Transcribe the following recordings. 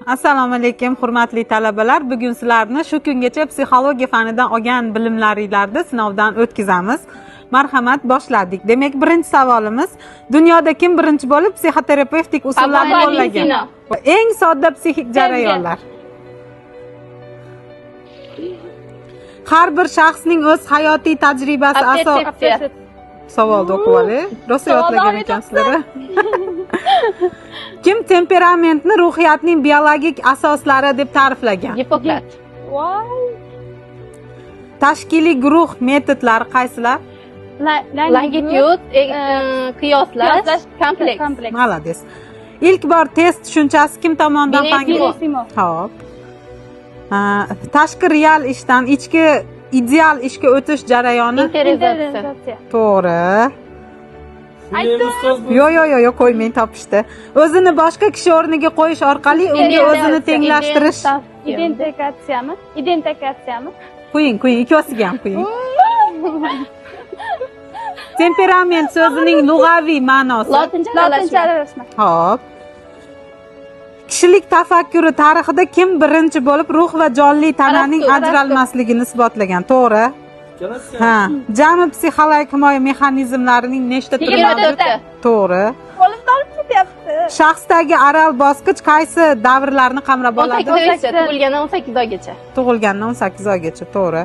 Assalomu alaykum, hurmatli talabalar. Bugun sizlarni shu kungacha psixologiya fanidan olgan bilimlaringizlarni sinovdan o'tkazamiz. Marhamat, boshladik. Demak, birinchi savolimiz: dunyoda kim birinchi bo'lib psixoterapevtik usullarni qo'llagan? Eng sodda psixik jarayonlar. Har bir shaxsning o'z hayotiy tajribasi asosida savolni o'qib olay. Rosa yodlagan ekansizlar. Kim temperamentni ruhiyatning biologik asoslari deb ta'riflagan? Gipokrat. Tashkiliy guruh metodlari qaysilar? Longitude, qiyoslash, kompleks. Malades. İlk bor test tushunchasi kim tomonidan Benissimo. Xo'p. Tashqi real ishdan ichki ideal ishga o'tish jarayoni. Interiorizatsiya. To'g'ri. Yo, qo'ymang, topishdi. O'zini boshqa kishi o'rniga qo'yish orqali unga o'zini tenglashtirish. Identifikatsiyami? Qo'ying, ikkosiga ham qo'ying. Temperament so'zining lug'aviy ma'nosi. Lotincha aralashma. Xo'p. Kishilik tafakkuri tarixida kim birinchi bo'lib ruh va jonli tananing ajralmasligini isbotlagan? To'g'ri. Jami psixologik himoya mexanizmlarining nechta turi mavjud? To'g'ri. Qo'limda olib ketyapti. Shaxsdagi oral bosqich qaysi davrlarni qamrab oladi? 18 oygacha, tug'ilgandan 18 oygacha. Tug'ilgandan 18 oygacha, to'g'ri.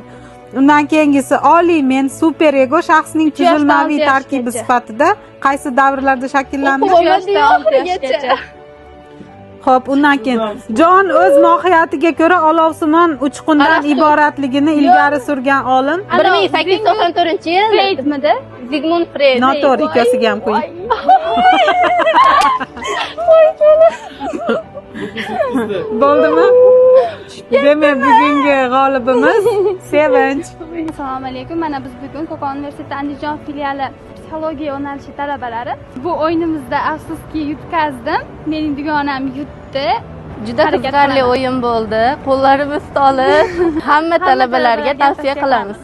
Undan keyingisi oliy men, super ego shaxsning tuzilmaviy tarkibi sifatida qaysi davrlarda shakllandi? 6 yoshgacha. Xo'p, undan keyin jon o'z mohiyatiga ko'ra olovsimon uchqundan iboratligini ilgari surgan olim 1894-yil Freydmidi? Zigmund Freyd. noto'g'ri, ikkosiga ham qo'ying. Bo'ldimi? Demak, bugungi g'olibimiz Sevinch. Assalomu alaykum. Mana biz bugun Qo'qon universiteti Andijon filiali psixologiya yo'nalishi talabalari. Bu o'yinimizda afsuski yutqazdim. Mening dugonam yutdi. Juda qiziqarli o'yin bo'ldi. Qo'llarimiz tolib, hamma talabalarga tavsiya qilamiz.